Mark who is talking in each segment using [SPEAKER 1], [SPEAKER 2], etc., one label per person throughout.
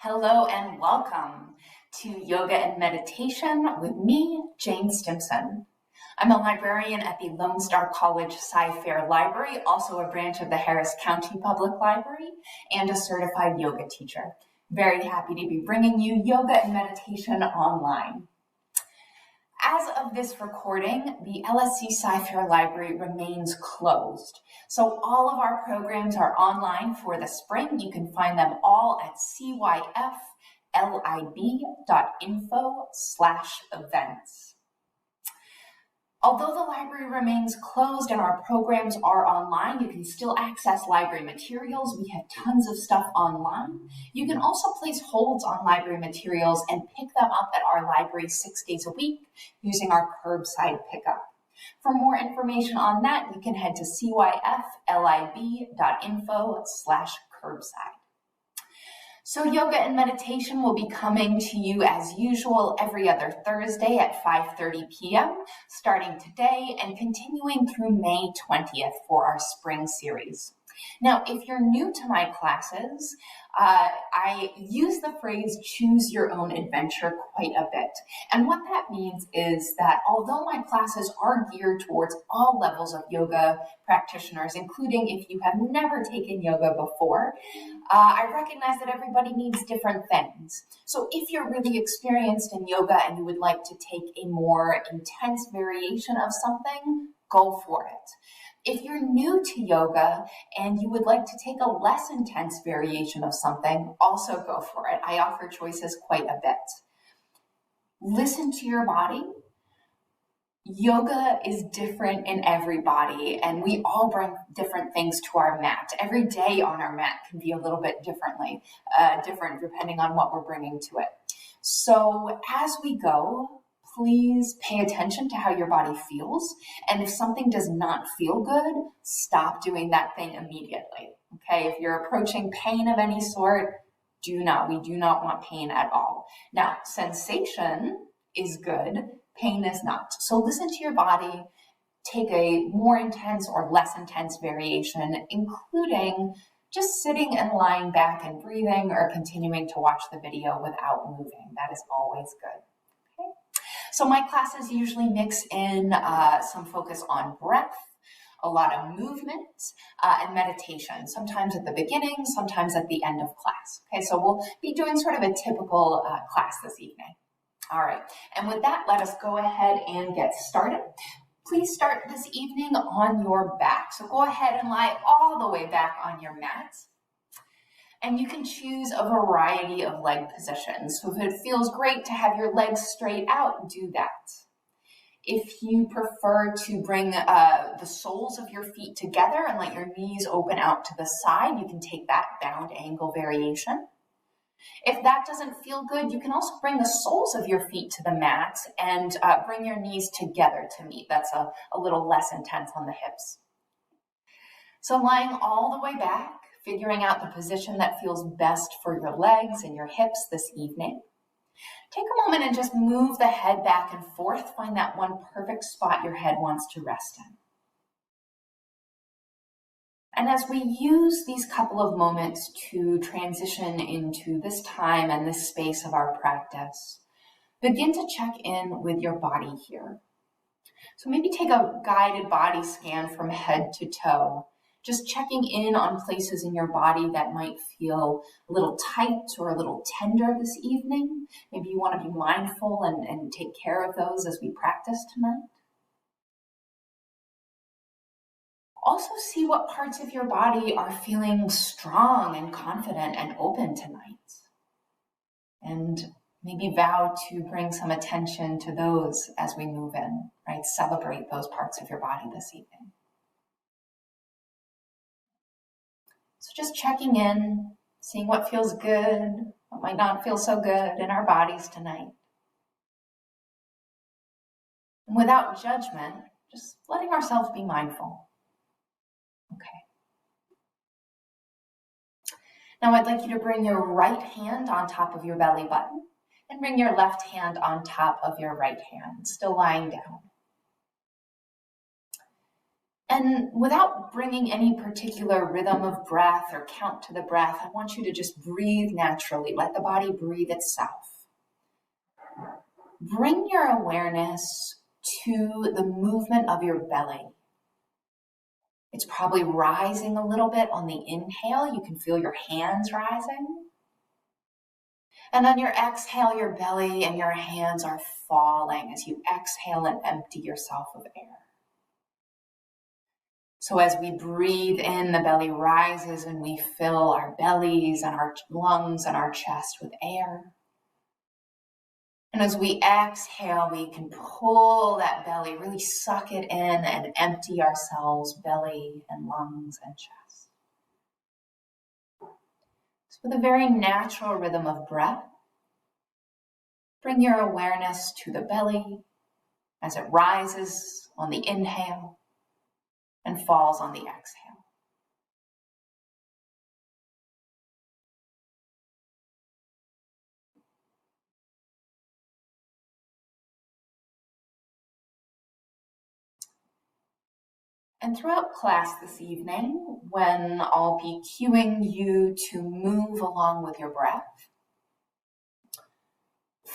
[SPEAKER 1] Hello and welcome to Yoga and Meditation with me, Jane Stimson. I'm a librarian at the Lone Star College Sci-Fair Library, also a branch of the Harris County Public Library, and a certified yoga teacher. Very happy to be bringing you yoga and meditation online. As of this recording, the LSC Sci-Fair Library remains closed. So all of our programs are online for the spring. You can find them all at cyflib.info/events. Although the library remains closed and our programs are online, you can still access library materials. We have tons of stuff online. You can also place holds on library materials and pick them up at our library 6 days a week using our curbside pickup. For more information on that, you can head to cyflib.info/curbside. So yoga and meditation will be coming to you as usual every other Thursday at 5:30 p.m. starting today and continuing through May 20th for our spring series. Now, if you're new to my classes, I use the phrase choose your own adventure quite a bit. And what that means is that although my classes are geared towards all levels of yoga practitioners, including if you have never taken yoga before, I recognize that everybody needs different things. So if you're really experienced in yoga and you would like to take a more intense variation of something, go for it. If you're new to yoga and you would like to take a less intense variation of something, also go for it. I offer choices quite a bit. Listen to your body. Yoga is different in every body, and we all bring different things to our mat. Every day on our mat can be a little bit different depending on what we're bringing to it. So as we go, please pay attention to how your body feels. And if something does not feel good, stop doing that thing immediately. Okay, if you're approaching pain of any sort, we do not want pain at all. Now, sensation is good, pain is not. So listen to your body, take a more intense or less intense variation, including just sitting and lying back and breathing or continuing to watch the video without moving. That is always good. So my classes usually mix in some focus on breath, a lot of movement, and meditation, sometimes at the beginning, sometimes at the end of class. Okay, so we'll be doing sort of a typical class this evening. All right, and with that, let us go ahead and get started. Please start this evening on your back. So go ahead and lie all the way back on your mat. And you can choose a variety of leg positions. So if it feels great to have your legs straight out, do that. If you prefer to bring the soles of your feet together and let your knees open out to the side, you can take that bound angle variation. If that doesn't feel good, you can also bring the soles of your feet to the mat and bring your knees together to meet. That's a little less intense on the hips. So lying all the way back, figuring out the position that feels best for your legs and your hips this evening. Take a moment and just move the head back and forth. Find that one perfect spot your head wants to rest in. And as we use these couple of moments to transition into this time and this space of our practice, begin to check in with your body here. So maybe take a guided body scan from head to toe, just checking in on places in your body that might feel a little tight or a little tender this evening. Maybe you want to be mindful and take care of those as we practice tonight. Also see what parts of your body are feeling strong and confident and open tonight. And maybe vow to bring some attention to those as we move in, right? Celebrate those parts of your body this evening. So just checking in, seeing what feels good, what might not feel so good in our bodies tonight. And without judgment, just letting ourselves be mindful. Okay. Now I'd like you to bring your right hand on top of your belly button and bring your left hand on top of your right hand, still lying down. And without bringing any particular rhythm of breath or count to the breath, I want you to just breathe naturally. Let the body breathe itself. Bring your awareness to the movement of your belly. It's probably rising a little bit on the inhale. You can feel your hands rising. And on your exhale, your belly and your hands are falling as you exhale and empty yourself of air. So as we breathe in, the belly rises and we fill our bellies and our lungs and our chest with air. And as we exhale, we can pull that belly, really suck it in and empty ourselves, belly and lungs and chest. So with a very natural rhythm of breath, bring your awareness to the belly as it rises on the inhale and falls on the exhale. And throughout class this evening, when I'll be cueing you to move along with your breath,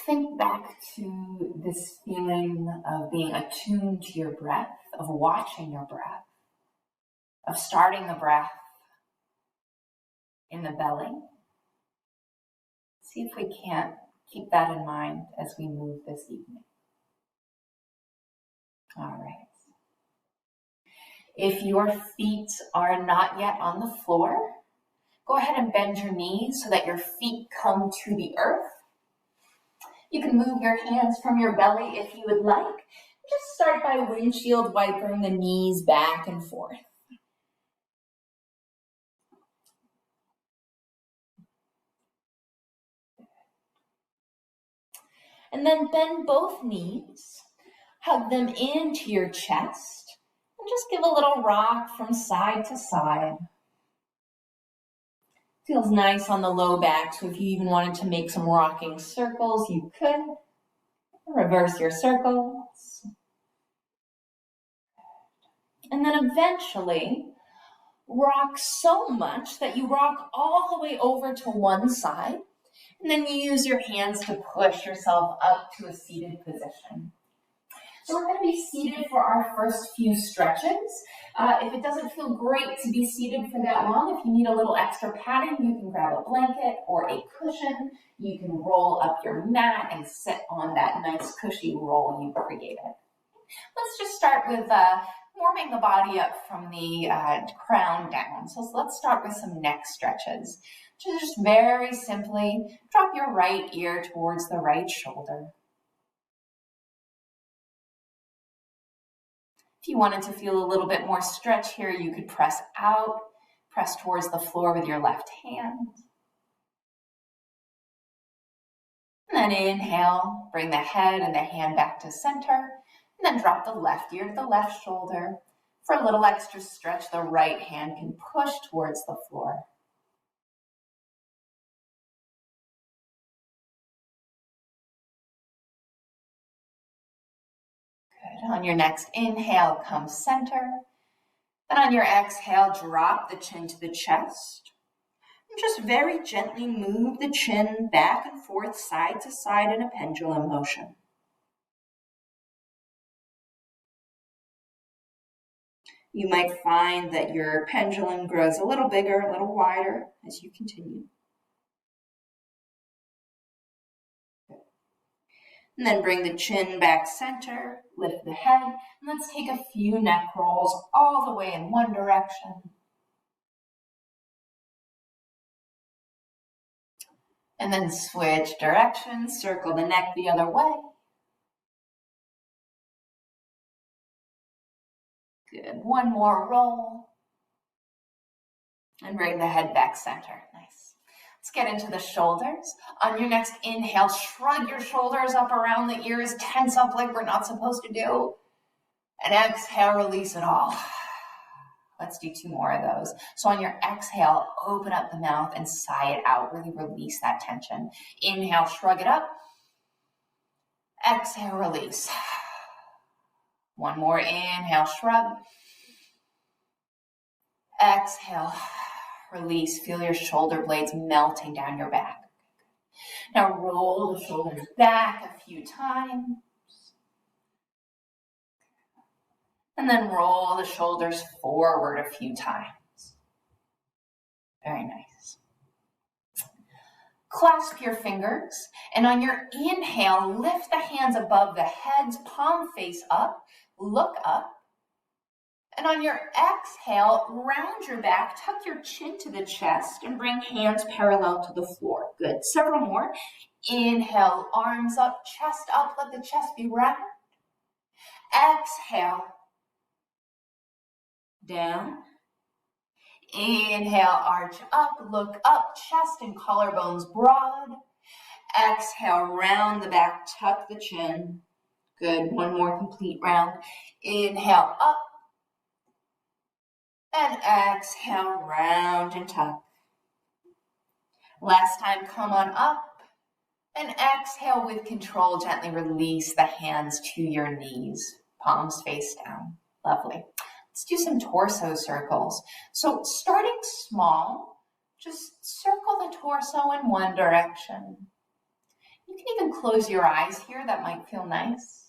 [SPEAKER 1] think back to this feeling of being attuned to your breath, of watching your breath, of starting the breath in the belly. See if we can't keep that in mind as we move this evening. All right. If your feet are not yet on the floor, go ahead and bend your knees so that your feet come to the earth. You can move your hands from your belly if you would like. Just start by windshield wipering the knees back and forth. And then bend both knees, hug them into your chest, and just give a little rock from side to side. Feels nice on the low back, so if you even wanted to make some rocking circles, you could. Reverse your circles. And then eventually, rock so much that you rock all the way over to one side. And then you use your hands to push yourself up to a seated position. So we're going to be seated for our first few stretches. If it doesn't feel great to be seated for that long, if you need a little extra padding, you can grab a blanket or a cushion. You can roll up your mat and sit on that nice cushy roll you created. Let's just start with warming the body up from the crown down. So let's start with some neck stretches. Just very simply, drop your right ear towards the right shoulder. If you wanted to feel a little bit more stretch here, you could press out, press towards the floor with your left hand. And then inhale, bring the head and the hand back to center, and then drop the left ear to the left shoulder. For a little extra stretch, the right hand can push towards the floor. Good. On your next inhale, come center. And on your exhale, drop the chin to the chest. And just very gently move the chin back and forth, side to side in a pendulum motion. You might find that your pendulum grows a little bigger, a little wider as you continue. And then bring the chin back center, lift the head, and let's take a few neck rolls all the way in one direction. And then switch directions, circle the neck the other way. Good, one more roll. And bring the head back center, nice. Let's get into the shoulders. On your next inhale, shrug your shoulders up around the ears, tense up like we're not supposed to do. And exhale, release it all. Let's do two more of those. So on your exhale, open up the mouth and sigh it out. Really release that tension. Inhale, shrug it up. Exhale, release. One more inhale, shrug. Exhale, release. Feel your shoulder blades melting down your back. Now roll the shoulders back a few times. And then roll the shoulders forward a few times. Very nice. Clasp your fingers, and on your inhale, lift the hands above the heads, palm face up, look up. And on your exhale, round your back, tuck your chin to the chest, and bring hands parallel to the floor. Good. Several more. Inhale, arms up, chest up, let the chest be round. Exhale, down. Inhale, arch up, look up, chest and collarbones broad. Exhale, round the back, tuck the chin. Good. One more complete round. Inhale, up. And exhale, round and tuck. Last time, come on up. And exhale with control, gently release the hands to your knees. Palms face down. Lovely. Let's do some torso circles. So starting small, just circle the torso in one direction. You can even close your eyes here. That might feel nice.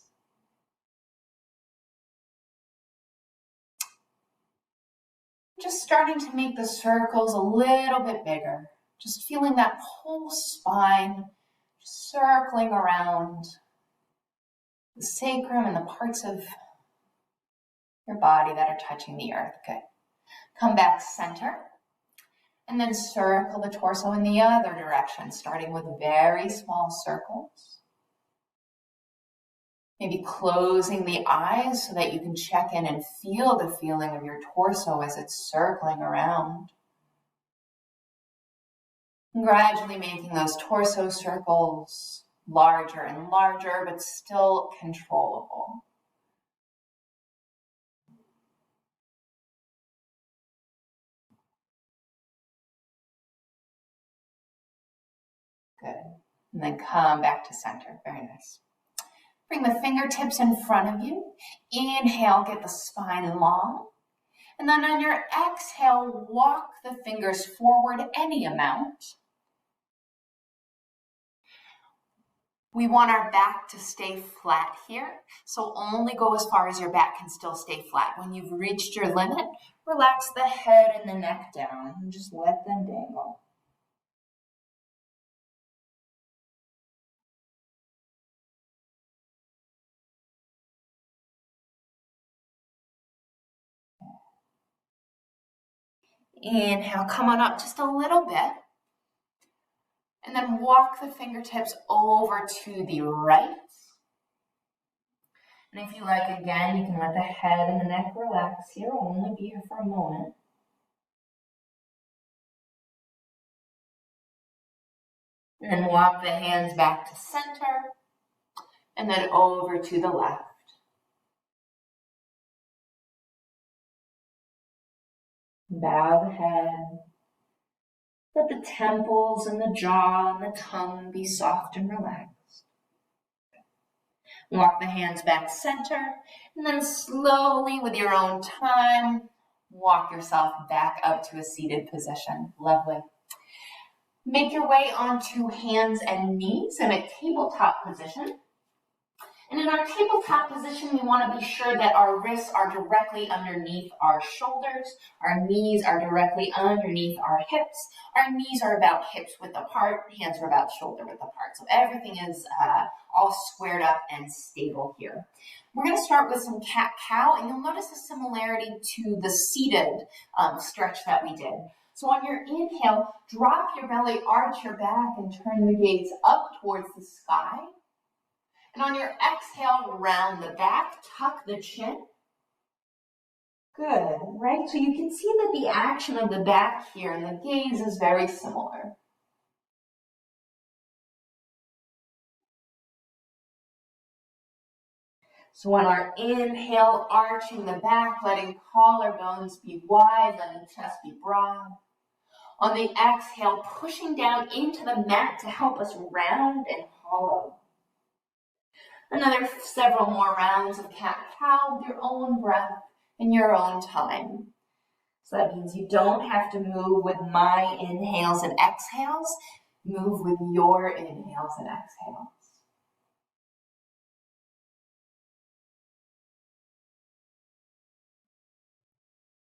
[SPEAKER 1] Just starting to make the circles a little bit bigger. Just feeling that whole spine circling around the sacrum and the parts of your body that are touching the earth. Good. Come back center. And then circle the torso in the other direction, starting with very small circles. Maybe closing the eyes so that you can check in and feel the feeling of your torso as it's circling around. And gradually making those torso circles larger and larger, but still controllable. Good. And then come back to center. Very nice. Bring the fingertips in front of you. Inhale, get the spine long. And then on your exhale, walk the fingers forward any amount. We want our back to stay flat here, so only go as far as your back can still stay flat. When you've reached your limit, relax the head and the neck down and just let them dangle. Inhale, come on up just a little bit. And then walk the fingertips over to the right. And if you like, again, you can let the head and the neck relax here. Only be here for a moment. And then walk the hands back to center. And then over to the left. Bow the head. Let the temples and the jaw and the tongue be soft and relaxed. Walk the hands back center, and then slowly, with your own time, walk yourself back up to a seated position. Lovely. Make your way onto hands and knees in a tabletop position. And in our tabletop position, we want to be sure that our wrists are directly underneath our shoulders. Our knees are directly underneath our hips. Our knees are about hips width apart. Hands are about shoulder width apart. So everything is all squared up and stable here. We're going to start with some cat-cow, and you'll notice a similarity to the seated stretch that we did. So on your inhale, drop your belly, arch your back, and turn the gaze up towards the sky. And on your exhale, round the back, tuck the chin. Good, right? So you can see that the action of the back here and the gaze is very similar. So on our inhale, arching the back, letting collarbones be wide, letting chest be broad. On the exhale, pushing down into the mat to help us round and hollow. Another several more rounds of cat-cow with your own breath and your own time. So that means you don't have to move with my inhales and exhales. Move with your inhales and exhales.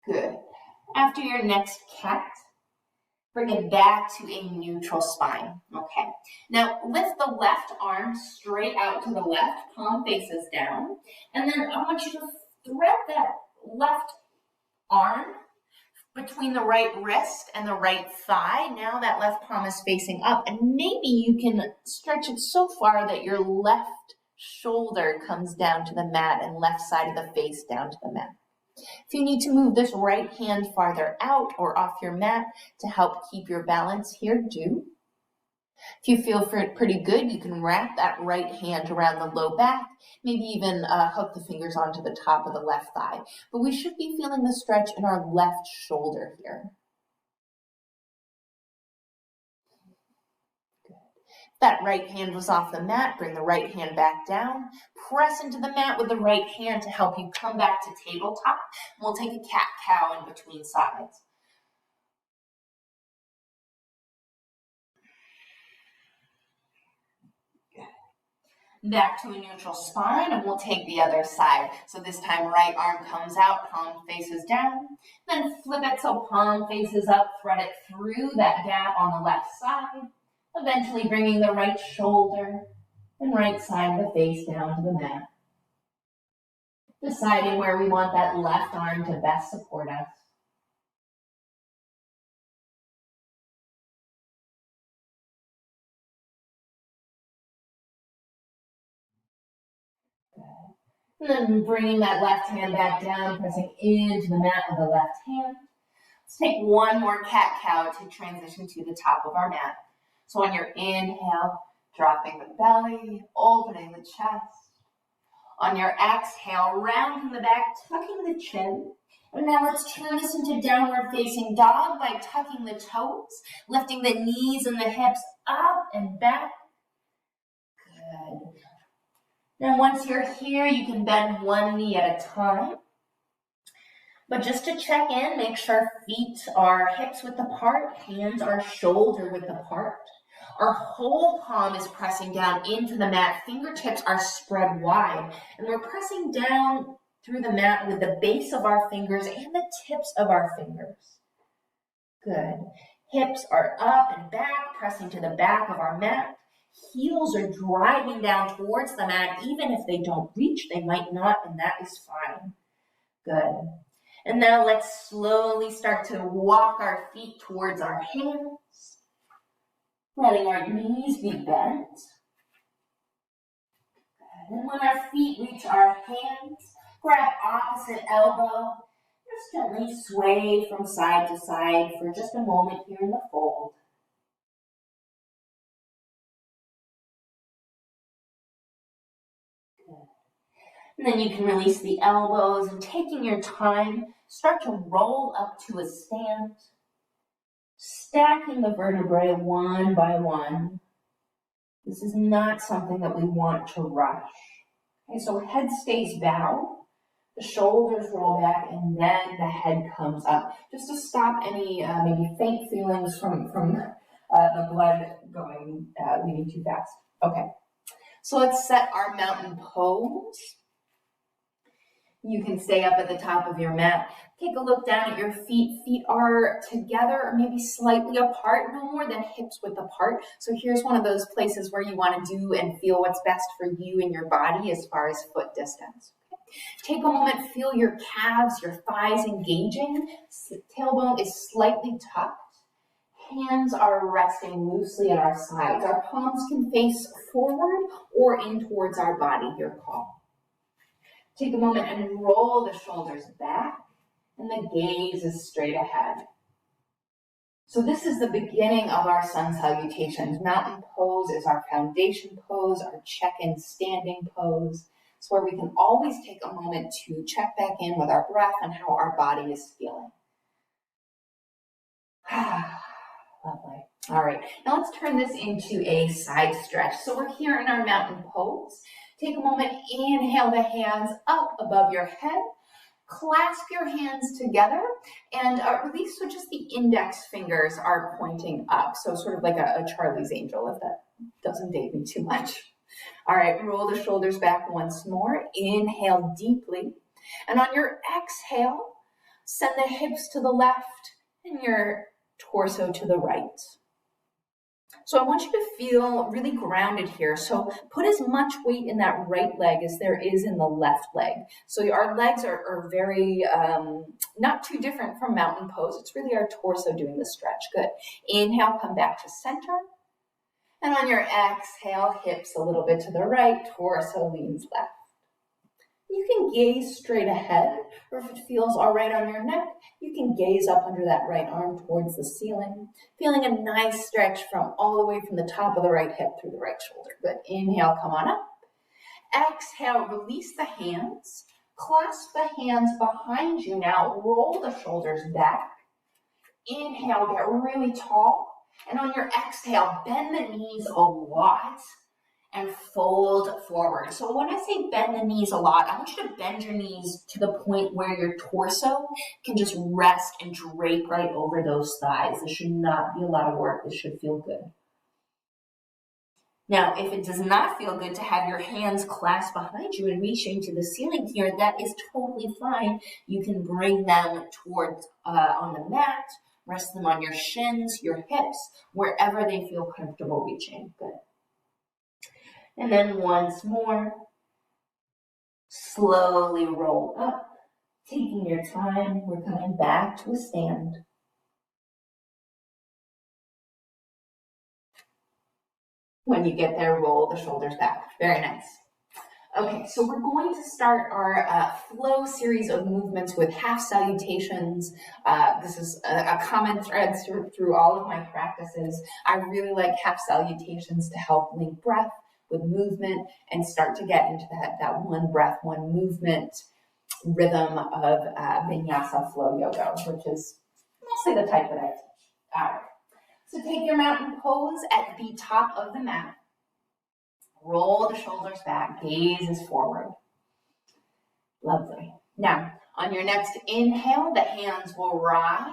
[SPEAKER 1] Good. After your next cat, bring it back to a neutral spine. Okay. Now lift the left arm straight out to the left, palm faces down. And then I want you to thread that left arm between the right wrist and the right thigh. Now that left palm is facing up. And maybe you can stretch it so far that your left shoulder comes down to the mat and left side of the face down to the mat. If you need to move this right hand farther out or off your mat to help keep your balance here, do. If you feel pretty good, you can wrap that right hand around the low back, maybe even hook the fingers onto the top of the left thigh. But we should be feeling the stretch in our left shoulder here. That right hand was off the mat, bring the right hand back down. Press into the mat with the right hand to help you come back to tabletop. We'll take a cat-cow in between sides. Good. Back to a neutral spine, and we'll take the other side. So this time, right arm comes out, palm faces down. Then flip it so palm faces up, thread it through that gap on the left side. Eventually bringing the right shoulder and right side of the face down to the mat. Deciding where we want that left arm to best support us. Good. And then bringing that left hand back down, pressing into the mat with the left hand. Let's take one more cat-cow to transition to the top of our mat. So on your inhale, dropping the belly, opening the chest. On your exhale, rounding the back, tucking the chin. And now let's turn this into downward facing dog by tucking the toes, lifting the knees and the hips up and back. Good. Now once you're here, you can bend one knee at a time. But just to check in, make sure feet are hips width apart, hands are shoulder width apart. Our whole palm is pressing down into the mat. Fingertips are spread wide. And we're pressing down through the mat with the base of our fingers and the tips of our fingers. Good. Hips are up and back, pressing to the back of our mat. Heels are driving down towards the mat. Even if they don't reach, they might not, and that is fine. Good. And now let's slowly start to walk our feet towards our hands. Letting our knees be bent. And when our feet reach our hands, grab opposite elbow. Just gently sway from side to side for just a moment here in the fold. Good. And then you can release the elbows and taking your time, start to roll up to a stand. Stacking the vertebrae one by one. This is not something that we want to rush. Okay, so head stays bowed, the shoulders roll back, and then the head comes up, just to stop any maybe faint feelings from the blood going leaving too fast. Okay, so let's set our mountain pose. You can stay up at the top of your mat. Take a look down at your feet. Feet are together or maybe slightly apart, no more than hips width apart. So here's one of those places where you want to do and feel what's best for you and your body as far as foot distance. Take a moment, feel your calves, your thighs engaging. Tailbone is slightly tucked. Hands are resting loosely at our sides. Our palms can face forward or in towards our body, your call. Take a moment and roll the shoulders back, and the gaze is straight ahead. So this is the beginning of our sun salutations. Mountain pose is our foundation pose, our check-in standing pose. It's where we can always take a moment to check back in with our breath and how our body is feeling. Lovely. All right, now let's turn this into a side stretch. So we're here in our mountain pose. Take a moment, inhale the hands up above your head. Clasp your hands together and release, so just the index fingers are pointing up. So sort of like a Charlie's Angel, if that doesn't date me too much. All right, roll the shoulders back once more. Inhale deeply. And on your exhale, send the hips to the left and your torso to the right. So I want you to feel really grounded here. So put as much weight in that right leg as there is in the left leg. So our legs are very, not too different from mountain pose. It's really our torso doing the stretch. Good. Inhale, come back to center. And on your exhale, hips a little bit to the right, torso leans left. You can gaze straight ahead, or if it feels all right on your neck, you can gaze up under that right arm towards the ceiling, feeling a nice stretch from all the way from the top of the right hip through the right shoulder. Good. Inhale, come on up. Exhale, release the hands. Clasp the hands behind you now. Roll the shoulders back. Inhale, get really tall. And on your exhale, bend the knees a lot and fold forward. So when I say bend the knees a lot, I want you to bend your knees to the point where your torso can just rest and drape right over those thighs. This should not be a lot of work. This should feel good. Now, if it does not feel good to have your hands clasped behind you and reaching to the ceiling here, that is totally fine. You can bring them towards on the mat, rest them on your shins, your hips, wherever they feel comfortable reaching. Good. And then once more, slowly roll up, taking your time. We're coming back to a stand. When you get there, roll the shoulders back. Very nice. Okay, so we're going to start our flow series of movements with half salutations. This is a common thread through all of my practices. I really like half salutations to help link breath with movement and start to get into that one breath, one movement rhythm of vinyasa flow yoga, which is mostly the type that I teach. All right. So take your mountain pose at the top of the mat. Roll the shoulders back, gaze is forward. Lovely. Now, on your next inhale, the hands will rise.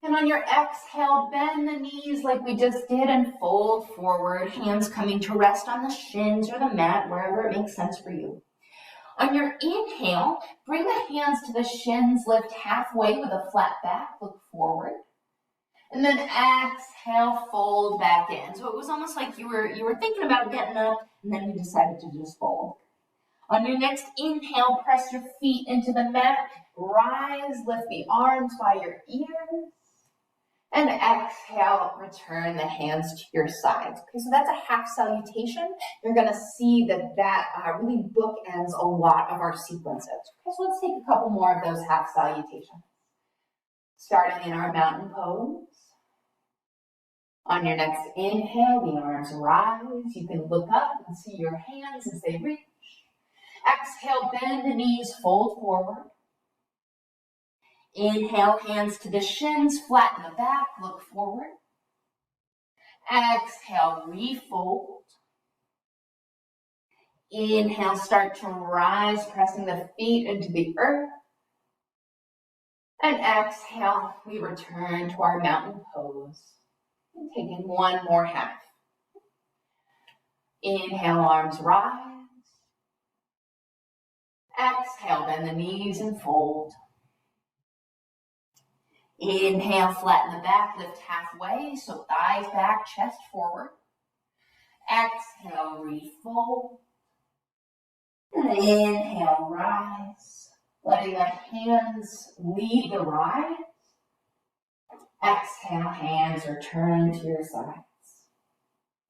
[SPEAKER 1] And on your exhale, bend the knees like we just did and fold forward, hands coming to rest on the shins or the mat, wherever it makes sense for you. On your inhale, bring the hands to the shins, lift halfway with a flat back, look forward. And then exhale, fold back in. So it was almost like you were thinking about getting up, and then you decided to just fold. On your next inhale, press your feet into the mat, rise, lift the arms by your ears. And exhale, return the hands to your sides. Okay, so that's a half salutation. You're gonna see that really bookends a lot of our sequences. Okay, so let's take a couple more of those half salutations. Starting in our mountain pose. On your next inhale, the arms rise. You can look up and see your hands as they reach. Exhale, bend the knees, fold forward. Inhale, hands to the shins, flatten the back, look forward. Exhale, refold. Inhale, start to rise, pressing the feet into the earth. And exhale, we return to our mountain pose. And taking one more half. Inhale, arms rise. Exhale, bend the knees and fold. Inhale, flatten the back, lift halfway, so thighs back, chest forward. Exhale, refold. And inhale, rise. Letting the hands lead the rise. Exhale, hands return to your sides.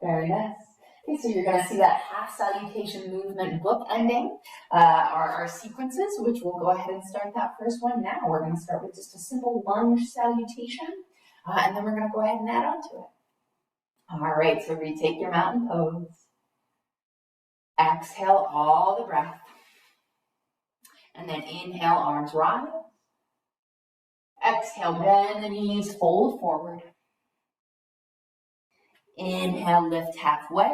[SPEAKER 1] Very nice. Okay, so you're going to see that half salutation movement bookending our sequences, which we'll go ahead and start that first one now. We're going to start with just a simple lunge salutation, and then we're going to go ahead and add on to it. All right, so retake your mountain pose. Exhale all the breath. And then inhale, arms rise. Exhale, bend the knees, fold forward. Inhale, lift halfway.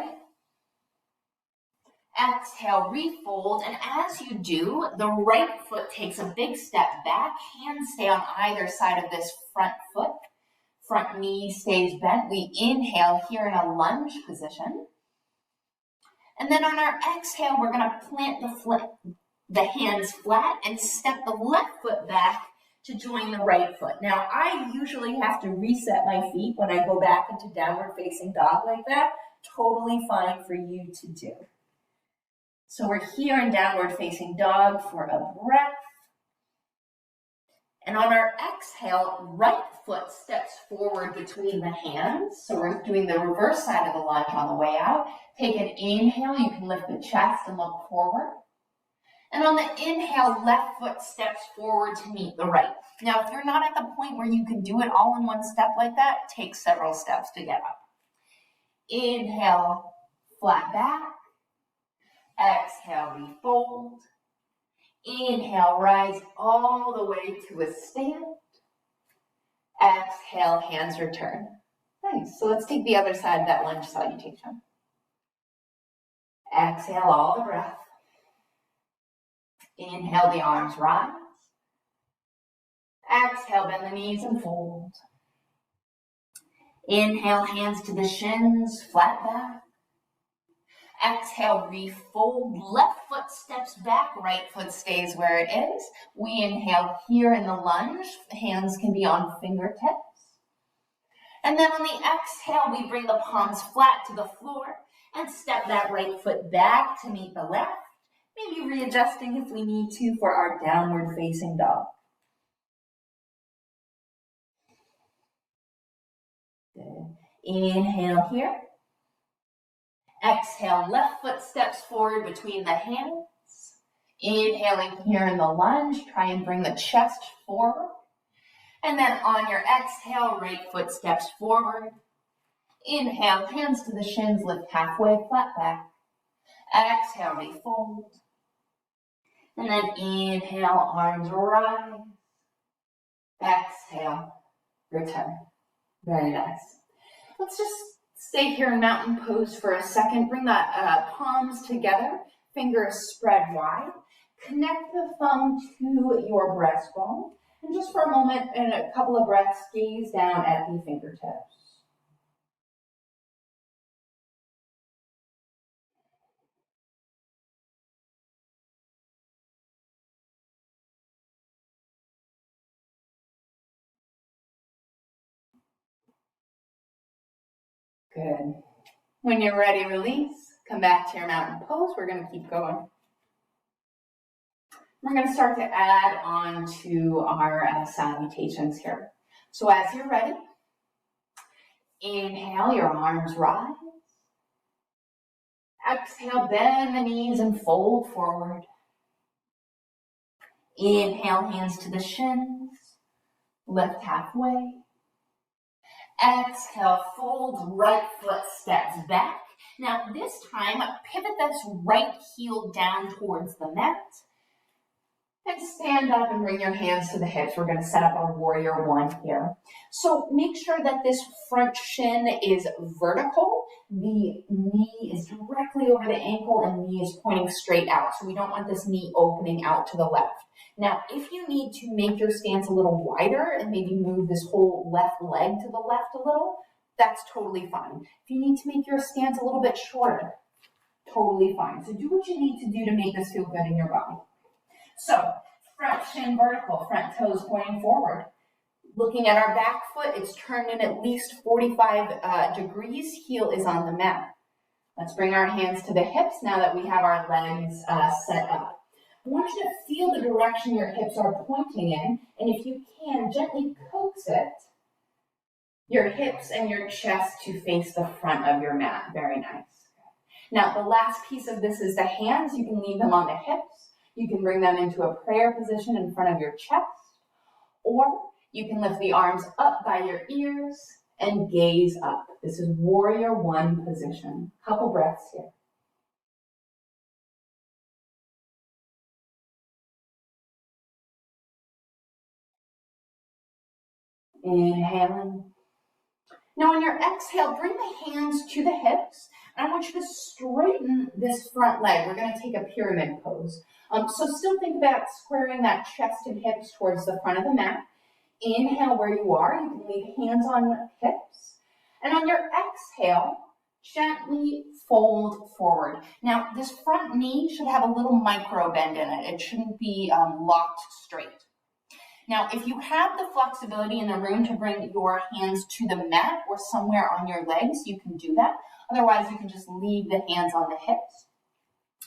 [SPEAKER 1] Exhale, refold, and as you do, the right foot takes a big step back, hands stay on either side of this front foot, front knee stays bent. We inhale here in a lunge position. And then on our exhale, we're gonna plant the hands flat and step the left foot back to join the right foot. Now, I usually have to reset my feet when I go back into downward facing dog like that. Totally fine for you to do. So we're here in downward facing dog for a breath. And on our exhale, right foot steps forward between the hands. So we're doing the reverse side of the lunge on the way out. Take an inhale, you can lift the chest and look forward. And on the inhale, left foot steps forward to meet the right. Now, if you're not at the point where you can do it all in one step like that, take several steps to get up. Inhale, flat back. Exhale, refold. Inhale, rise all the way to a stand. Exhale, hands return. Nice. So let's take the other side of that lunge salutation. Exhale, all the breath. Inhale, the arms rise. Exhale, bend the knees and fold. Inhale, hands to the shins, flat back. Exhale, refold, left foot steps back, right foot stays where it is. We inhale here in the lunge, hands can be on fingertips. And then on the exhale, we bring the palms flat to the floor and step that right foot back to meet the left, maybe readjusting if we need to for our downward facing dog. Good. Inhale here. Exhale, left foot steps forward between the hands. Inhaling here in the lunge, try and bring the chest forward. And then on your exhale, right foot steps forward. Inhale, hands to the shins, lift halfway, flat back. Exhale, refold. And then inhale, arms rise. Exhale, return. Very nice. Let's just stay here in mountain pose for a second. Bring the palms together, fingers spread wide. Connect the thumb to your breastbone. And just for a moment and a couple of breaths, gaze down at the fingertips. Good. When you're ready, release. Come back to your mountain pose. We're going to keep going. We're going to start to add on to our salutations here. So as you're ready, inhale, your arms rise. Exhale, bend the knees and fold forward. Inhale, hands to the shins. Lift halfway. Exhale, fold, right foot steps back. Now this time, pivot this right heel down towards the mat. And stand up and bring your hands to the hips. We're going to set up our warrior one here. So make sure that this front shin is vertical. The knee is directly over the ankle and knee is pointing straight out. So we don't want this knee opening out to the left. Now, if you need to make your stance a little wider and maybe move this whole left leg to the left a little, that's totally fine. If you need to make your stance a little bit shorter, totally fine. So do what you need to do to make this feel good in your body. So, front shin vertical, front toes pointing forward. Looking at our back foot, it's turned in at least 45 degrees. Heel is on the mat. Let's bring our hands to the hips now that we have our legs set up. I want you to feel the direction your hips are pointing in, and if you can, gently coax it, your hips and your chest to face the front of your mat. Very nice. Now, the last piece of this is the hands. You can leave them on the hips. You can bring them into a prayer position in front of your chest, or you can lift the arms up by your ears and gaze up. This is warrior one position. Couple breaths here. Inhaling. Now on your exhale, bring the hands to the hips. And I want you to straighten this front leg. We're going to take a pyramid pose. So still think about squaring that chest and hips towards the front of the mat. Inhale where you are. You can leave hands on hips. And on your exhale, gently fold forward. Now, this front knee should have a little micro bend in it. It shouldn't be locked straight. Now, if you have the flexibility in the room to bring your hands to the mat or somewhere on your legs, you can do that. Otherwise, you can just leave the hands on the hips.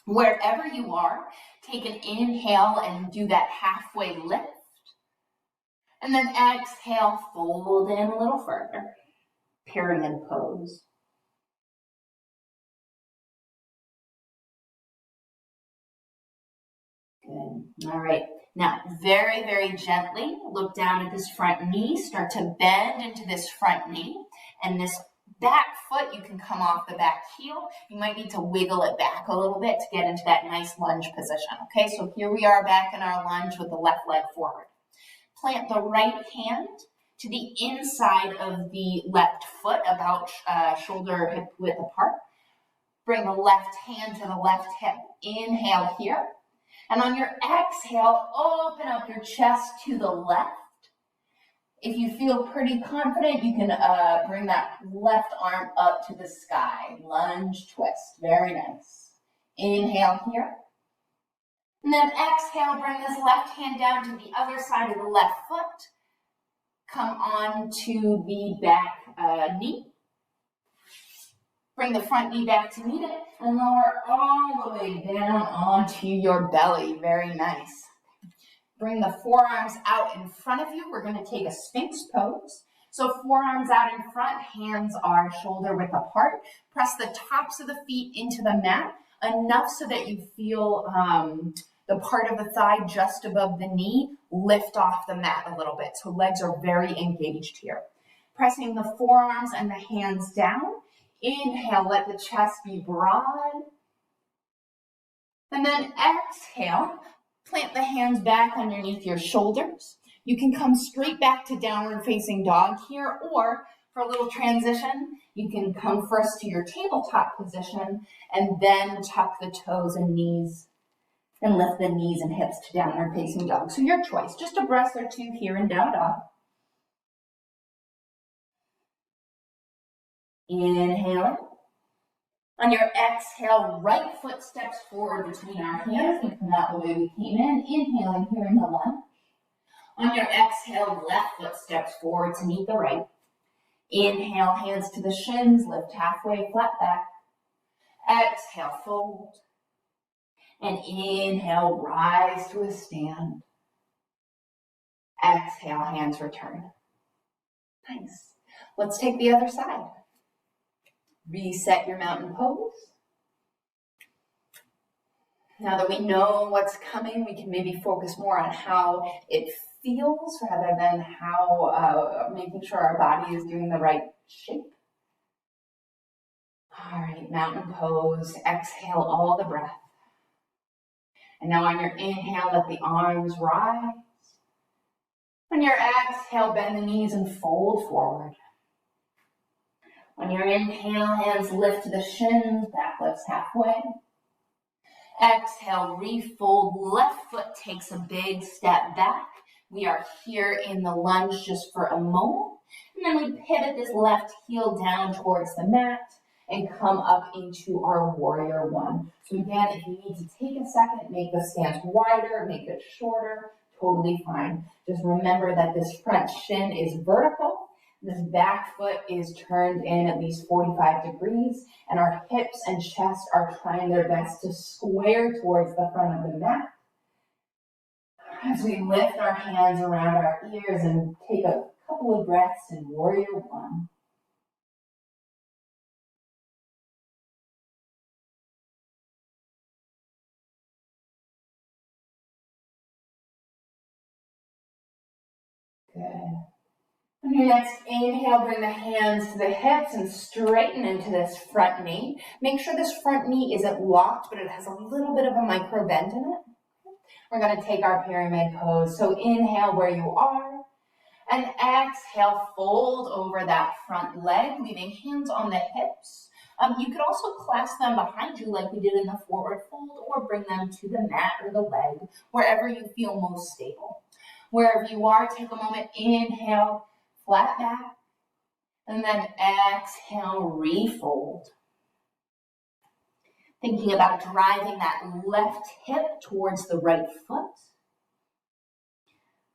[SPEAKER 1] Wherever you are, take an inhale and do that halfway lift. And then exhale, fold in a little further. Pyramid pose. Good. All right. Now, very, very gently, look down at this front knee. Start to bend into this front knee. And this back foot, you can come off the back heel. You might need to wiggle it back a little bit to get into that nice lunge position. Okay, so here we are back in our lunge with the left leg forward. Plant the right hand to the inside of the left foot, about shoulder hip width apart. Bring the left hand to the left hip. Inhale here. And on your exhale, open up your chest to the left. If you feel pretty confident, you can bring that left arm up to the sky. Lunge twist. Very nice. Inhale here. And then exhale, bring this left hand down to the other side of the left foot. Come on to the back knee. Bring the front knee back to meet it and lower all the way down onto your belly. Very nice. Bring the forearms out in front of you. We're going to take a Sphinx Pose. So forearms out in front, hands are shoulder width apart. Press the tops of the feet into the mat enough so that you feel the part of the thigh just above the knee lift off the mat a little bit. So legs are very engaged here. Pressing the forearms and the hands down. Inhale, let the chest be broad. And then exhale, plant the hands back underneath your shoulders. You can come straight back to downward facing dog here, or for a little transition, you can come first to your tabletop position and then tuck the toes and knees and lift the knees and hips to downward facing dog. So your choice, just a breath or two here in down dog. Inhale. On your exhale, right foot steps forward between our hands. We come out the way we came in. Inhaling here in the lunge. On your exhale, left foot steps forward to meet the right. Inhale, hands to the shins, lift halfway, flat back. Exhale, fold. And inhale, rise to a stand. Exhale, hands return. Nice. Let's take the other side. Reset your mountain pose. Now that we know what's coming, we can maybe focus more on how it feels rather than how making sure our body is doing the right shape. All right, mountain pose. Exhale all the breath. And now on your inhale, let the arms rise. On your exhale, bend the knees and fold forward. On your inhale, hands lift to the shins, back lifts halfway. Exhale, refold, left foot takes a big step back. We are here in the lunge just for a moment. And then we pivot this left heel down towards the mat and come up into our warrior one. So again, if you need to take a second, make the stance wider, make it shorter, totally fine. Just remember that this front shin is vertical. This back foot is turned in at least 45 degrees, and our hips and chest are trying their best to square towards the front of the mat. As we lift our hands around our ears and take a couple of breaths in warrior one. Good. On your next inhale, bring the hands to the hips and straighten into this front knee. Make sure this front knee isn't locked, but it has a little bit of a micro bend in it. We're going to take our pyramid pose. So inhale where you are, and exhale, fold over that front leg, leaving hands on the hips. You could also clasp them behind you like we did in the forward fold, or bring them to the mat or the leg, wherever you feel most stable. Wherever you are, take a moment, inhale, flat back, and then exhale, refold. Thinking about driving that left hip towards the right foot.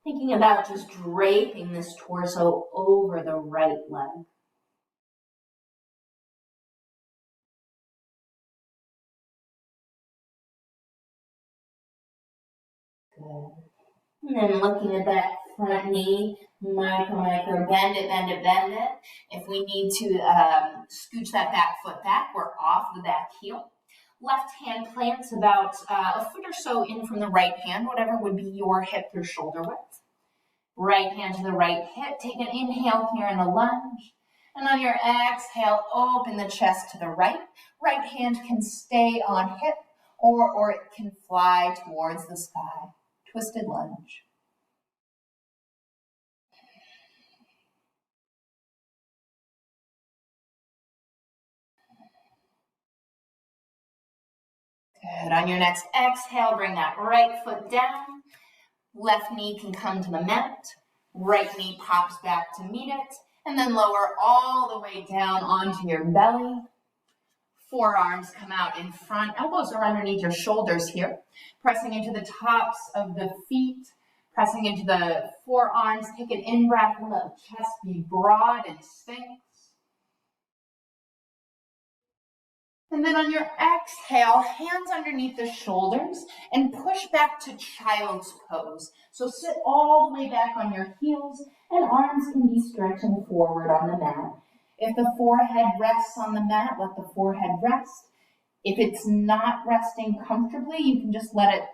[SPEAKER 1] Thinking about just draping this torso over the right leg. Good. And then looking at that front knee, micro, bend it. If we need to scooch that back foot back, we're off the back heel. Left hand plants about a foot or so in from the right hand, whatever would be your hip or shoulder width. Right hand to the right hip. Take an inhale here in the lunge. And on your exhale, open the chest to the right. Right hand can stay on hip, or it can fly towards the sky. Twisted lunge. Good. On your next exhale, bring that right foot down. Left knee can come to the mat. Right knee pops back to meet it. And then lower all the way down onto your belly. Forearms come out in front. Elbows are underneath your shoulders here. Pressing into the tops of the feet. Pressing into the forearms. Take an in-breath and let the chest be broad and Sphinx. And then on your exhale, hands underneath the shoulders and push back to child's pose. So sit all the way back on your heels and arms can be stretching forward on the mat. If the forehead rests on the mat, let the forehead rest. If it's not resting comfortably, you can just let it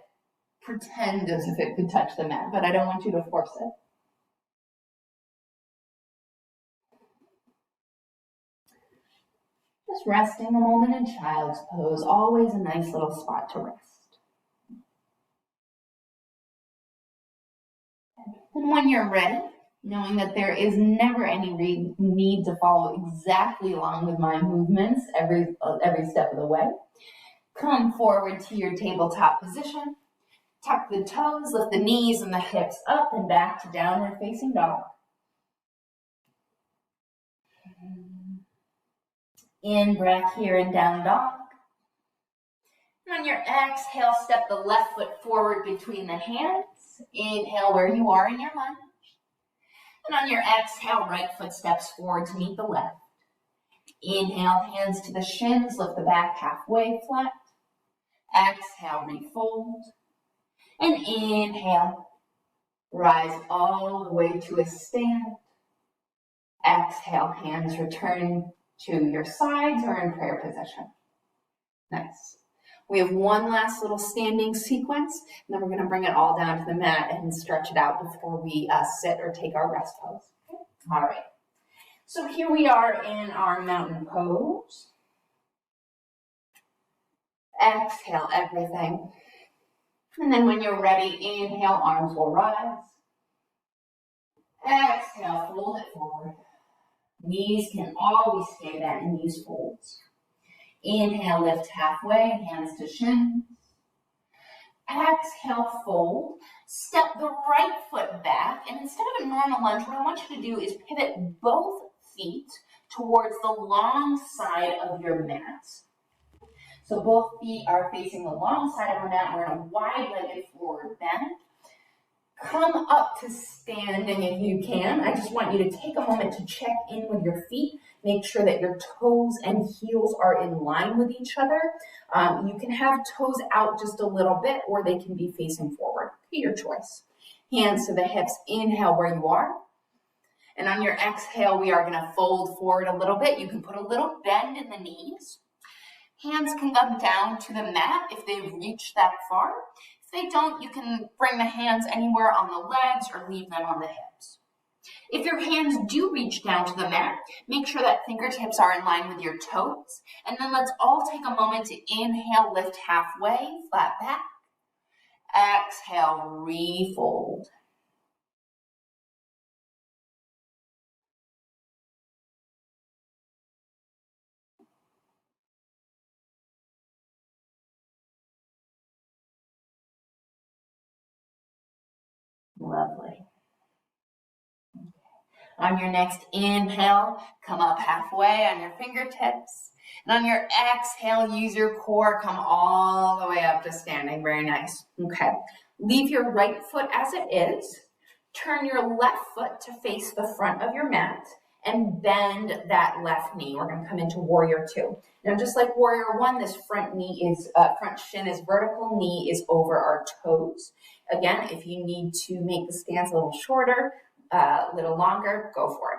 [SPEAKER 1] pretend as if it could touch the mat, but I don't want you to force it. Just resting a moment in child's pose, always a nice little spot to rest. And when you're ready, knowing that there is never any need to follow exactly along with my movements every step of the way, come forward to your tabletop position. Tuck the toes, lift the knees and the hips up and back to downward facing dog. In breath here in down dog. And on your exhale, step the left foot forward between the hands. Inhale where you are in your lunge. And on your exhale, right foot steps forward to meet the left. Inhale, hands to the shins, lift the back halfway flat. Exhale, refold. And inhale, rise all the way to a stand. Exhale, hands returning to your sides or in prayer position. Nice. We have one last little standing sequence, and then we're going to bring it all down to the mat and stretch it out before we sit or take our rest pose. Okay? All right. So here we are in our mountain pose. Exhale everything. And then when you're ready, inhale, arms will rise. Exhale, fold it forward. Knees can always stay bent in these folds. Inhale, lift halfway, hands to shins. Exhale, fold. Step the right foot back, and instead of a normal lunge, what I want you to do is pivot both feet towards the long side of your mat. So both feet are facing the long side of our mat. We're in a wide-legged forward bend. Come up to standing if you can. I just want you to take a moment to check in with your feet. Make sure that your toes and heels are in line with each other. You can have toes out just a little bit, or they can be facing forward. Your choice. Hands to the hips. Inhale where you are. And on your exhale, we are going to fold forward a little bit. You can put a little bend in the knees. Hands can come down to the mat if they reach that far. If they don't, you can bring the hands anywhere on the legs or leave them on the hips. If your hands do reach down to the mat, make sure that fingertips are in line with your toes. And then let's all take a moment to inhale, lift halfway, flat back. Exhale, refold. Lovely. On your next inhale, come up halfway on your fingertips. And on your exhale, use your core, come all the way up to standing. Very nice. Okay. Leave your right foot as it is. Turn your left foot to face the front of your mat and bend that left knee. We're going to come into warrior two. Now, just like warrior one, this front shin is vertical, knee is over our toes. Again, if you need to make the stance a little shorter, a little longer, go for it.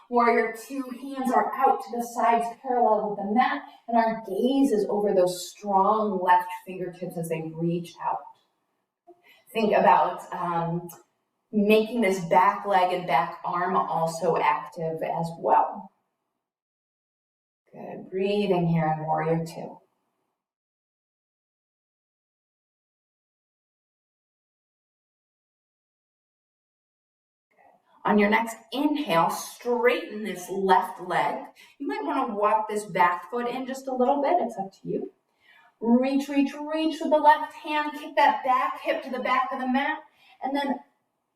[SPEAKER 1] Warrior two, hands are out to the sides parallel with the mat, and our gaze is over those strong left fingertips as they reach out. Think about making this back leg and back arm also active as well. Good, breathing here in warrior two. On your next inhale, straighten this left leg. You might want to walk this back foot in just a little bit. It's up to you. Reach, reach, reach with the left hand. Kick that back hip to the back of the mat. And then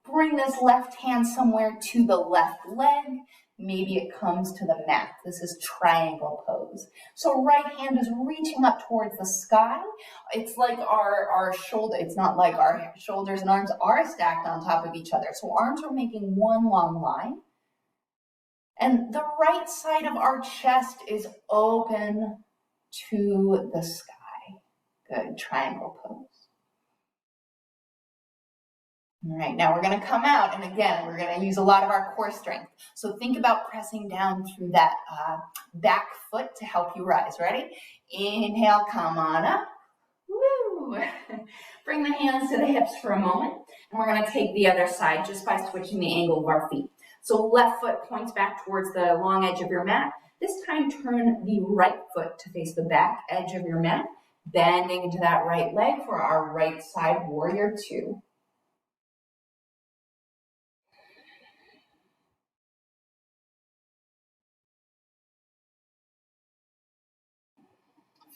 [SPEAKER 1] bring this left hand somewhere to the left leg. Maybe it comes to the mat. This is triangle pose. So right hand is reaching up towards the sky. It's like our shoulder. It's not like our shoulders and arms are stacked on top of each other. So arms are making one long line. And the right side of our chest is open to the sky. Good, triangle pose. All right, now we're going to come out, and again, we're going to use a lot of our core strength. So think about pressing down through that back foot to help you rise. Ready? Inhale, come on up. Woo! Bring the hands to the hips for a moment, and we're going to take the other side just by switching the angle of our feet. So left foot points back towards the long edge of your mat. This time, turn the right foot to face the back edge of your mat, bending into that right leg for our right side warrior two.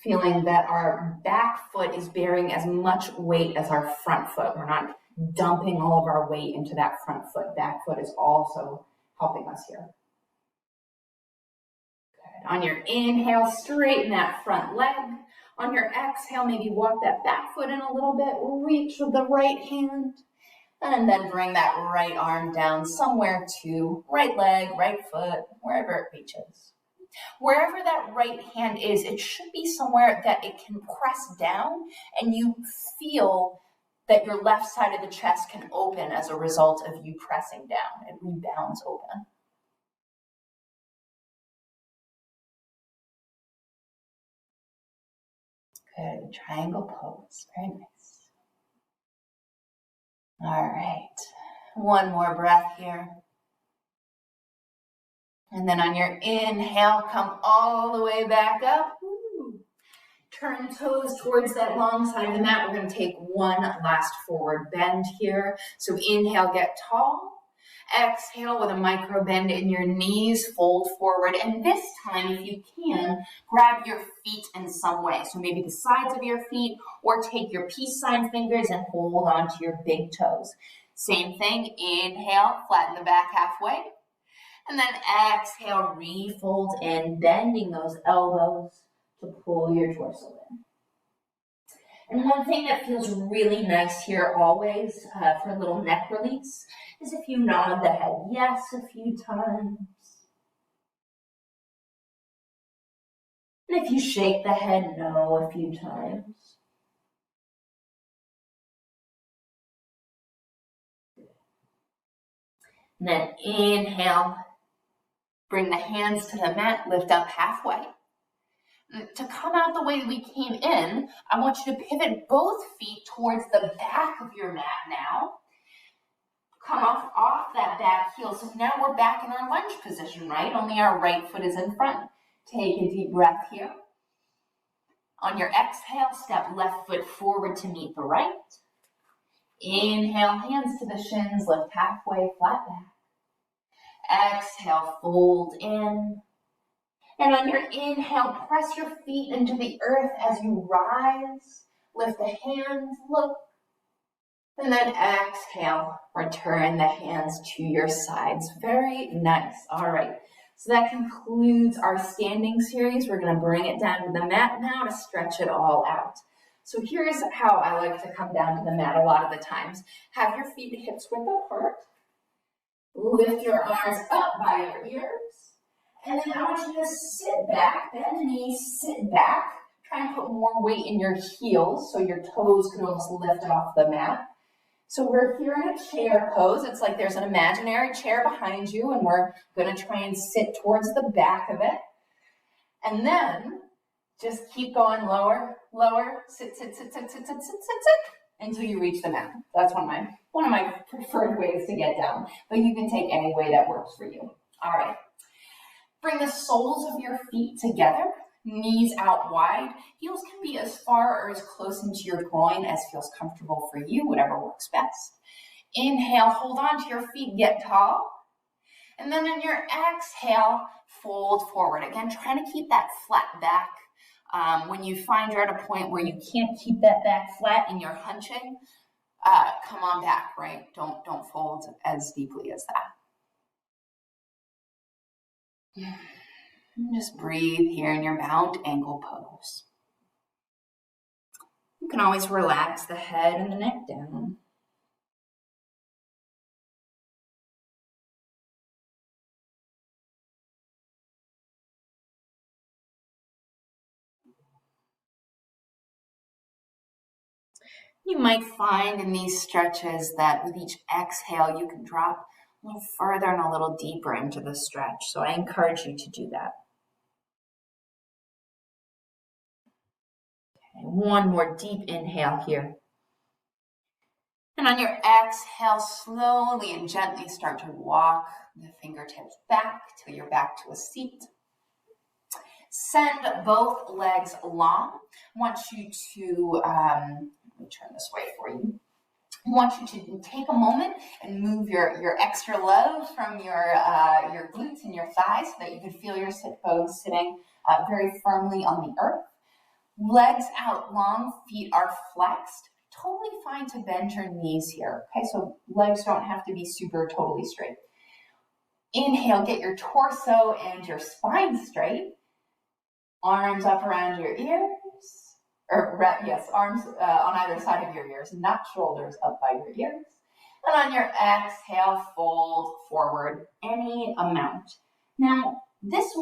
[SPEAKER 1] Feeling that our back foot is bearing as much weight as our front foot. We're not dumping all of our weight into that front foot. Back foot is also helping us here. Good. On your inhale, straighten that front leg. On your exhale, maybe walk that back foot in a little bit. Reach with the right hand. And then bring that right arm down somewhere to right leg, right foot, wherever it reaches. Wherever that right hand is, it should be somewhere that it can press down and you feel that your left side of the chest can open as a result of you pressing down. It rebounds open. Good, triangle pose, very nice. All right, one more breath here. And then on your inhale, come all the way back up. Woo. Turn toes towards that long side of the mat. We're going to take one last forward bend here. So inhale, get tall. Exhale with a micro bend in your knees, fold forward. And this time, if you can, grab your feet in some way. So maybe the sides of your feet, or take your peace sign fingers and hold onto your big toes. Same thing. Inhale, flatten the back halfway. And then exhale, refold in, bending those elbows to pull your torso in. And one thing that feels really nice here always for a little neck release is if you nod the head yes a few times. And if you shake the head no a few times. And then inhale. Bring the hands to the mat, lift up halfway. To come out the way we came in, I want you to pivot both feet towards the back of your mat now. Come off that back heel. So now we're back in our lunge position, right? Only our right foot is in front. Take a deep breath here. On your exhale, step left foot forward to meet the right. Inhale, hands to the shins, lift halfway, flat back. Exhale, fold in. And on your inhale, press your feet into the earth as you rise. Lift the hands, look. And then exhale, return the hands to your sides. Very nice. All right. So that concludes our standing series. We're going to bring it down to the mat now to stretch it all out. So here's how I like to come down to the mat a lot of the times. Have your feet hips width apart. Lift your arms up by your ears. And then I want you to sit back, bend the knees, sit back. Try and put more weight in your heels so your toes could almost lift off the mat. So we're here in a chair pose. It's like there's an imaginary chair behind you, and we're going to try and sit towards the back of it. And then just keep going lower, lower, sit, until you reach the mat. That's one of my preferred ways to get down, but you can take any way that works for you. All right. Bring the soles of your feet together. Knees out wide. Heels can be as far or as close into your groin as feels comfortable for you, whatever works best. Inhale, hold on to your feet, get tall. And then on your exhale, fold forward. Again, trying to keep that flat back. When you find you're at a point where you can't keep that back flat and you're hunching, come on back, right? Don't fold as deeply as that. And just breathe here in your mount ankle pose. You can always relax the head and the neck down. You might find in these stretches that with each exhale, you can drop a little further and a little deeper into the stretch. So I encourage you to do that. One more deep inhale here. And on your exhale, slowly and gently start to walk the fingertips back till you're back to a seat. Send both legs long. I want you to, let me turn this way for you. I want you to take a moment and move your extra love from your glutes and your thighs so that you can feel your sit pose sitting very firmly on the earth. Legs out long, feet are flexed. Totally fine to bend your knees here. Okay, so legs don't have to be super totally straight. Inhale, get your torso and your spine straight. Arms up around your ears. Arms on either side of your ears, not shoulders up by your ears. And on your exhale, fold forward any amount. Now, this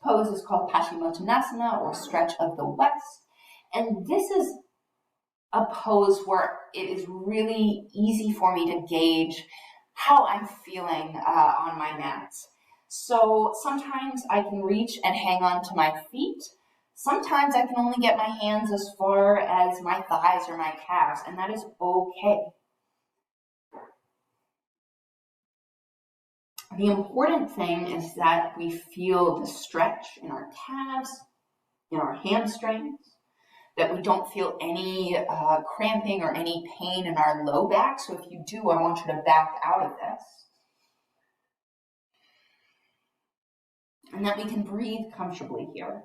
[SPEAKER 1] pose is called Paschimottanasana, or stretch of the west. And this is a pose where it is really easy for me to gauge how I'm feeling on my mats. So sometimes I can reach and hang on to my feet. Sometimes I can only get my hands as far as my thighs or my calves, and that is okay. The important thing is that we feel the stretch in our calves, in our hamstrings, that we don't feel any cramping or any pain in our low back. So if you do, I want you to back out of this. And that we can breathe comfortably here.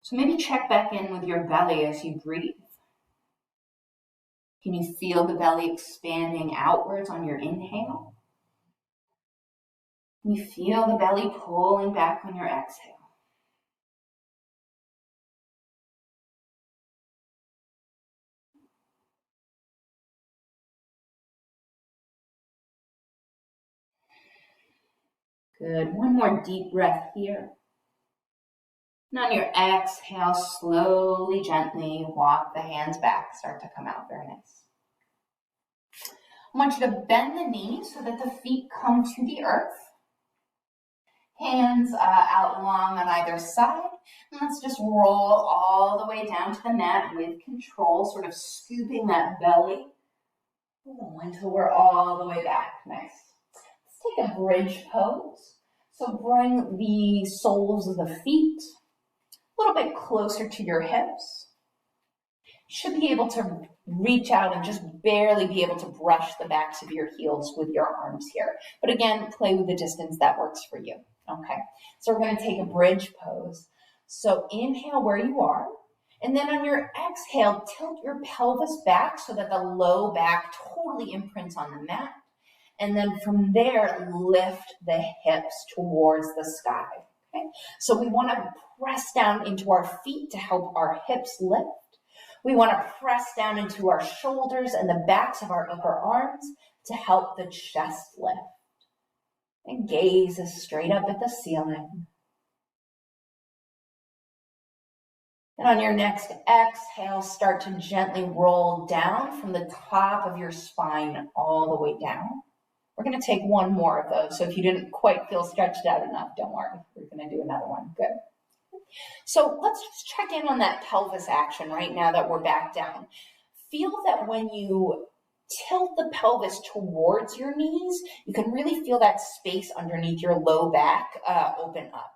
[SPEAKER 1] So maybe check back in with your belly as you breathe. Can you feel the belly expanding outwards on your inhale? Can you feel the belly pulling back on your exhale? Good. One more deep breath here. And on your exhale, slowly, gently walk the hands back. Start to come out. Very nice. I want you to bend the knees so that the feet come to the earth. Hands out long on either side. And let's just roll all the way down to the mat with control, sort of scooping that belly until we're all the way back. Nice. Let's take a bridge pose. So bring the soles of the feet a little bit closer to your hips. You should be able to reach out and just barely be able to brush the backs of your heels with your arms here. But again, play with the distance that works for you. Okay, so we're going to take a bridge pose. So inhale where you are. And then on your exhale, tilt your pelvis back so that the low back totally imprints on the mat. And then from there, lift the hips towards the sky. Okay? So we want to press down into our feet to help our hips lift. We want to press down into our shoulders and the backs of our upper arms to help the chest lift. And gaze is straight up at the ceiling. And on your next exhale, start to gently roll down from the top of your spine all the way down. We're going to take one more of those. So if you didn't quite feel stretched out enough, don't worry. We're going to do another one. Good. So let's just check in on that pelvis action right now that we're back down. Feel that when you tilt the pelvis towards your knees, you can really feel that space underneath your low back open up.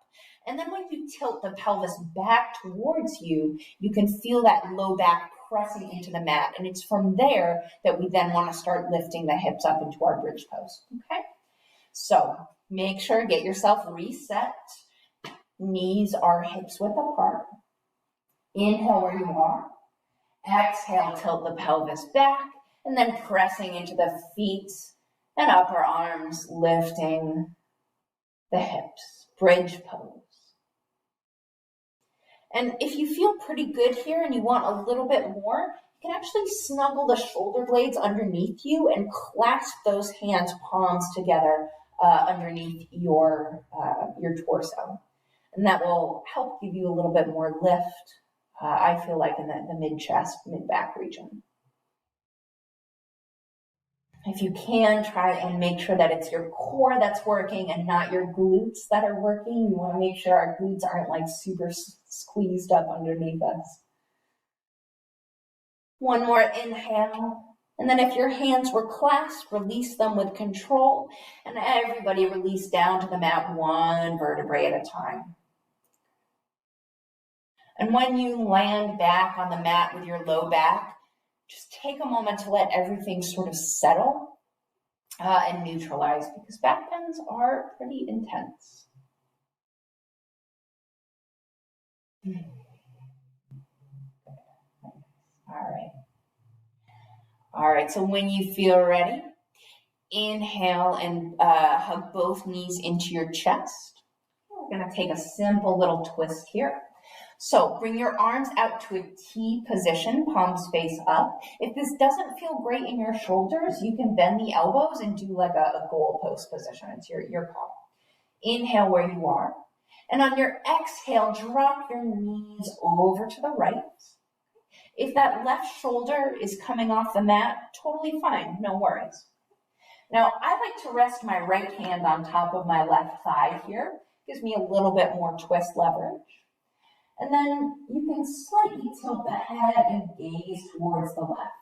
[SPEAKER 1] And then when you tilt the pelvis back towards you, you can feel that low back pressing into the mat. And it's from there that we then want to start lifting the hips up into our bridge pose. Okay? So make sure, get yourself reset. Knees are hips width apart. Inhale where you are. Exhale, tilt the pelvis back. And then pressing into the feet and upper arms, lifting the hips. Bridge pose. And if you feel pretty good here and you want a little bit more, you can actually snuggle the shoulder blades underneath you and clasp those hands, palms together underneath your torso. And that will help give you a little bit more lift, I feel like, in the mid-chest, mid-back region. If you can, try and make sure that it's your core that's working and not your glutes that are working. You want to make sure our glutes aren't like super squeezed up underneath us. One more inhale. And then if your hands were clasped, release them with control. And everybody release down to the mat, one vertebrae at a time. And when you land back on the mat with your low back, just take a moment to let everything sort of settle and neutralize, because back bends are pretty intense. All right, so when you feel ready, inhale and hug both knees into your chest. We're going to take a simple little twist here. So bring your arms out to a T position, palms face up. If this doesn't feel great in your shoulders, you can bend the elbows and do like a goalpost position. It's your call. Inhale where you are. And on your exhale, drop your knees over to the right. If that left shoulder is coming off the mat, totally fine, no worries. Now, I like to rest my right hand on top of my left thigh here. Gives me a little bit more twist leverage. And then you can slightly tilt the head and gaze towards the left.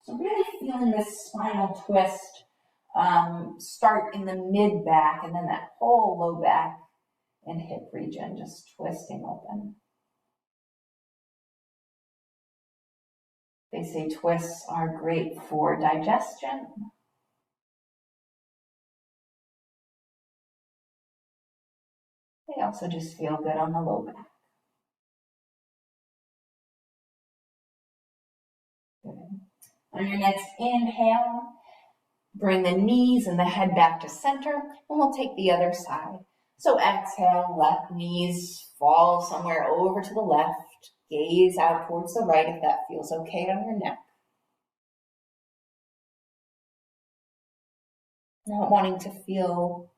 [SPEAKER 1] So really feeling this spinal twist start in the mid-back and then that whole low back and hip region just twisting open. They say twists are great for digestion. They also just feel good on the low back. Good. On your next inhale, bring the knees and the head back to center, and we'll take the other side. So exhale, left knees fall somewhere over to the left. Gaze out towards the right if that feels okay on your neck. Not wanting to feel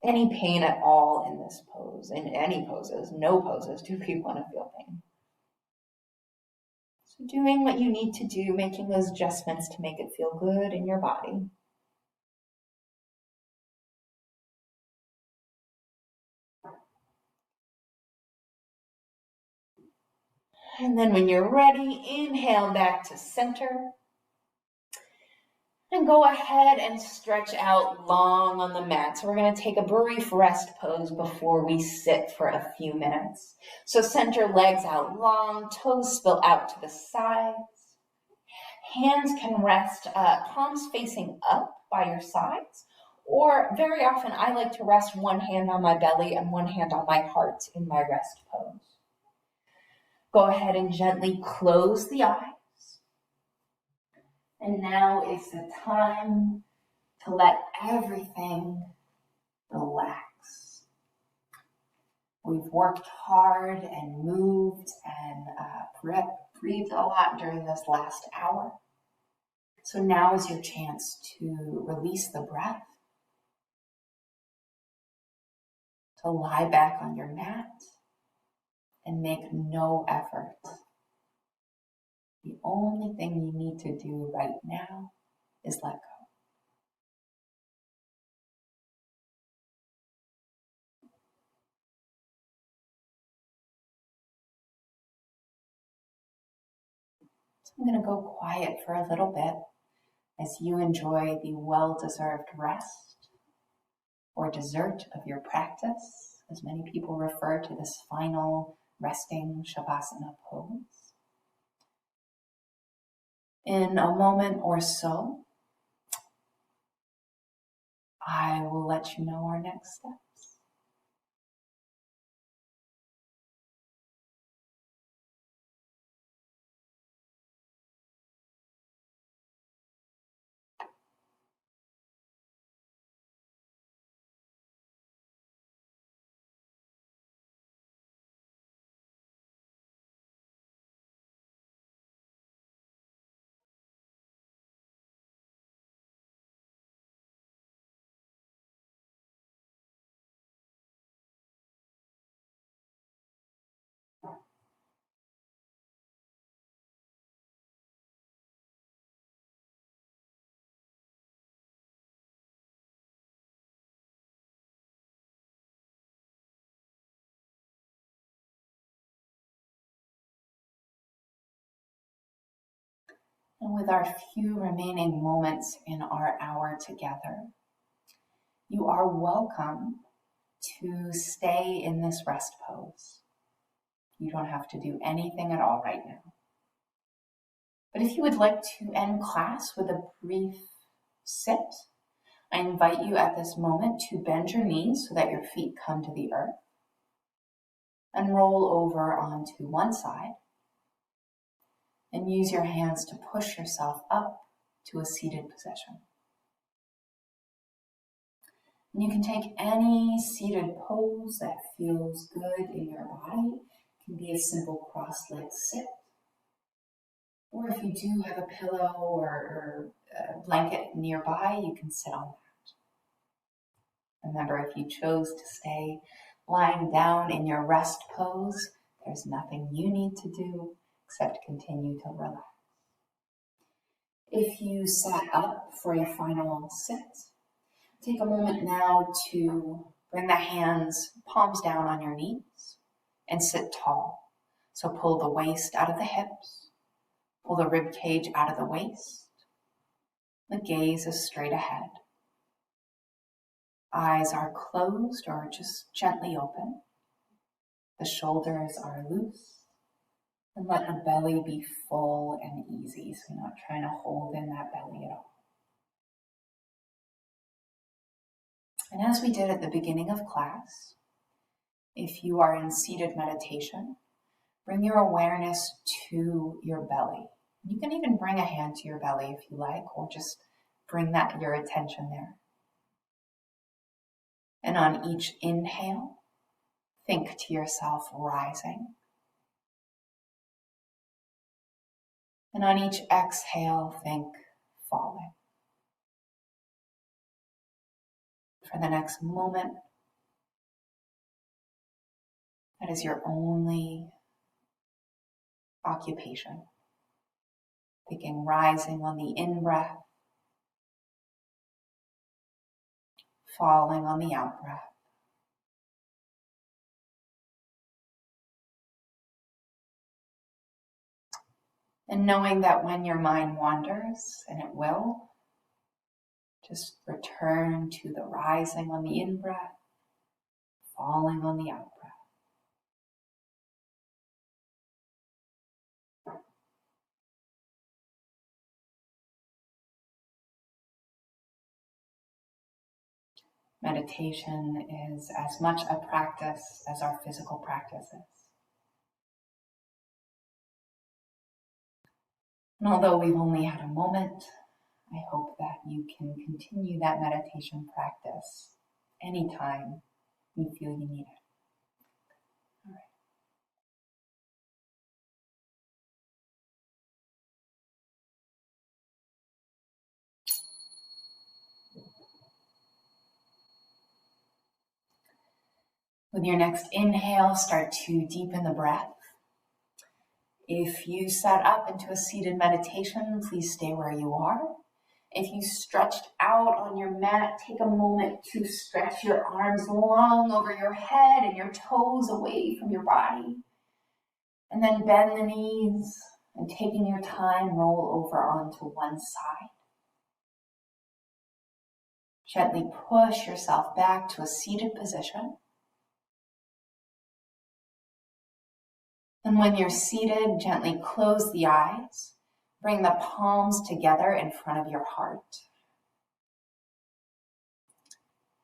[SPEAKER 1] any pain at all in this pose, in any poses, no poses do people want to feel pain. So doing what you need to do, making those adjustments to make it feel good in your body. And then when you're ready, inhale back to center. And go ahead and stretch out long on the mat. So we're going to take a brief rest pose before we sit for a few minutes. So center legs out long, toes spill out to the sides. Hands can rest, palms facing up by your sides. Or very often I like to rest one hand on my belly and one hand on my heart in my rest pose. Go ahead and gently close the eyes. And now is the time to let everything relax. We've worked hard and moved and breathed a lot during this last hour. So now is your chance to release the breath, to lie back on your mat and make no effort. The only thing you need to do right now is let go. So I'm going to go quiet for a little bit as you enjoy the well-deserved rest or dessert of your practice, as many people refer to this final resting Shavasana pose. In a moment or so, I will let you know our next steps. And with our few remaining moments in our hour together, you are welcome to stay in this rest pose. You don't have to do anything at all right now. But if you would like to end class with a brief sit, I invite you at this moment to bend your knees so that your feet come to the earth and roll over onto one side and use your hands to push yourself up to a seated position. And you can take any seated pose that feels good in your body. It can be a simple cross-legged sit. Or if you do have a pillow or a blanket nearby, you can sit on that. Remember, if you chose to stay lying down in your rest pose, there's nothing you need to do except continue to relax. If you sat up for a final sit, take a moment now to bring the hands, palms down on your knees, and sit tall. So pull the waist out of the hips, pull the rib cage out of the waist. The gaze is straight ahead. Eyes are closed or just gently open. The shoulders are loose. And let the belly be full and easy, so you're not trying to hold in that belly at all. And as we did at the beginning of class, if you are in seated meditation, bring your awareness to your belly. You can even bring a hand to your belly if you like, or just bring your attention there. And on each inhale, think to yourself rising. And on each exhale, think falling. For the next moment, that is your only occupation. Thinking rising on the in-breath, falling on the out-breath. And knowing that when your mind wanders, and it will, just return to the rising on the in-breath, falling on the out-breath. Meditation is as much a practice as our physical practice is. And although we've only had a moment, I hope that you can continue that meditation practice anytime you feel you need it. All right. With your next inhale, start to deepen the breath. If you sat up into a seated meditation, please stay where you are. If you stretched out on your mat, take a moment to stretch your arms long over your head and your toes away from your body. And then bend the knees and taking your time, roll over onto one side. Gently push yourself back to a seated position. And when you're seated, gently close the eyes. Bring the palms together in front of your heart.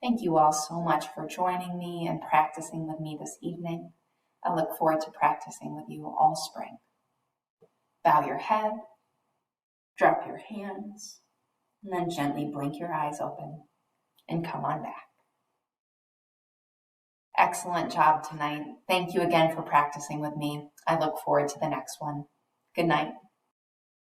[SPEAKER 1] Thank you all so much for joining me and practicing with me this evening. I look forward to practicing with you all spring. Bow your head, drop your hands, and then gently blink your eyes open and come on back. Excellent job tonight. Thank you again for practicing with me. I look forward to the next one. Good night.